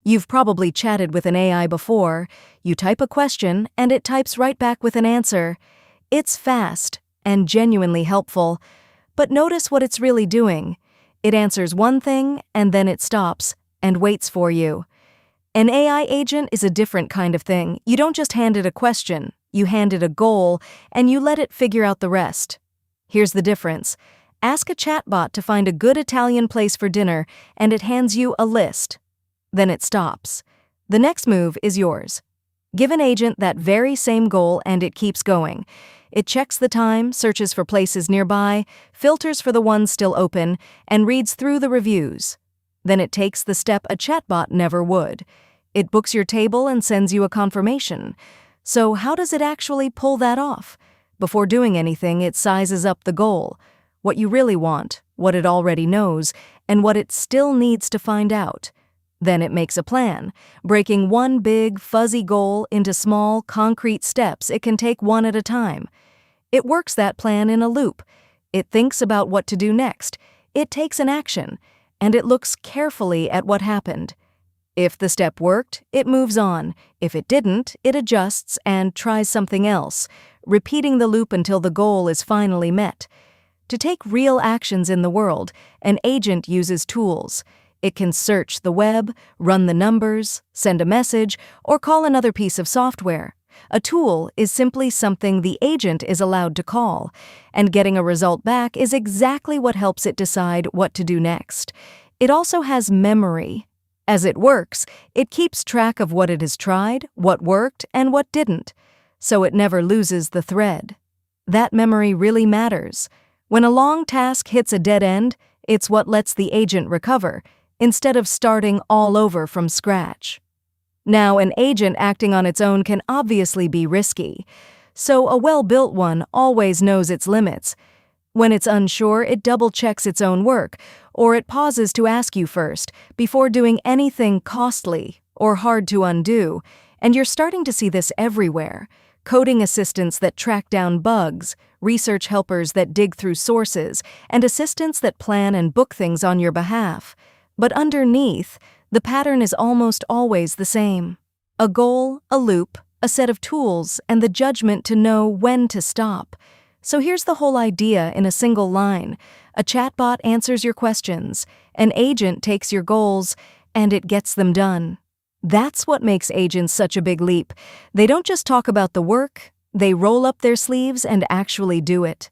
You've probably chatted with an AI before. You type a question, and it types right back with an answer. It's fast and genuinely helpful. But notice what it's really doing. It answers one thing, and then it stops and waits for you. An AI agent is a different kind of thing. You don't just hand it a question. You hand it a goal, and you let it figure out the rest. Here's the difference. Ask a chatbot to find a good Italian place for dinner, and it hands you a list. Then it stops. The next move is yours. Give an agent that very same goal, and it keeps going. It checks the time, searches for places nearby, filters for the ones still open, and reads through the reviews. Then it takes the step a chatbot never would. It books your table and sends you a confirmation. So how does it actually pull that off? Before doing anything, it sizes up the goal, what you really want, what it already knows, and what it still needs to find out. Then it makes a plan, breaking one big, fuzzy goal into small, concrete steps it can take one at a time. It works that plan in a loop. It thinks about what to do next. It takes an action, and it looks carefully at what happened. If the step worked, it moves on. If it didn't, it adjusts and tries something else, repeating the loop until the goal is finally met. To take real actions in the world, an agent uses tools. It can search the web, run the numbers, send a message, or call another piece of software. A tool is simply something the agent is allowed to call, and getting a result back is exactly what helps it decide what to do next. It also has memory. As it works, it keeps track of what it has tried, what worked, and what didn't, so it never loses the thread. That memory really matters. When a long task hits a dead end, it's what lets the agent recover, instead of starting all over from scratch. Now, an agent acting on its own can obviously be risky, so a well-built one always knows its limits. When it's unsure, it double-checks its own work, or it pauses to ask you first, before doing anything costly or hard to undo, and you're starting to see this everywhere. Coding assistants that track down bugs, research helpers that dig through sources, and assistants that plan and book things on your behalf. But underneath, the pattern is almost always the same. A goal, a loop, a set of tools, and the judgment to know when to stop. So here's the whole idea in a single line. A chatbot answers your questions, an agent takes your goals, and it gets them done. That's what makes agents such a big leap. They don't just talk about the work, they roll up their sleeves and actually do it.